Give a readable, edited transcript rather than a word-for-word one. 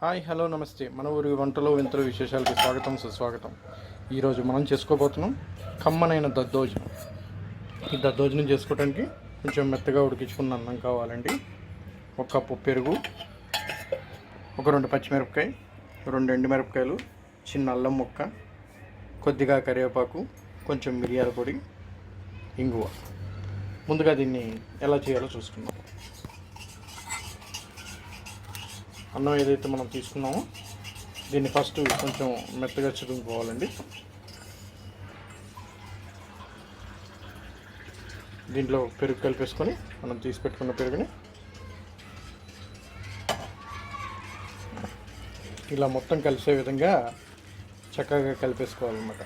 Hi hello నమస్తే. మన ఊరి వంటలు వింతలు విశేషాలకి స్వాగతం సుస్వాగతం. ఈరోజు మనం చేసుకోబోతున్నాం కమ్మనైన దద్దోజనం. ఈ దద్దోజనం చేసుకోవడానికి కొంచెం మెత్తగా ఉడికించుకున్న అన్నం కావాలండి. ఒక కప్పు పెరుగు, ఒక 2 పచ్చిమిరపకాయ, 2 ఎండుమిరపకాయలు, చిన్న అల్లం ముక్క, కొద్దిగా కరివేపాకు, కొంచెం మిరియాల పొడి, ఇంగువ. ముందుగా దీన్ని ఎలా చేయాలో చూసుకుందాం. అన్నం ఏదైతే మనం తీసుకున్నామో దీన్ని ఫస్ట్ కొంచెం మెత్తగా చిదుముకోవాలండి. దీంట్లో పెరుగు కలిపేసుకొని మనం తీసి పెట్టుకున్న పెరుగుని ఇలా మొత్తం కలిసే విధంగా చక్కగా కలిపేసుకోవాలన్నమాట.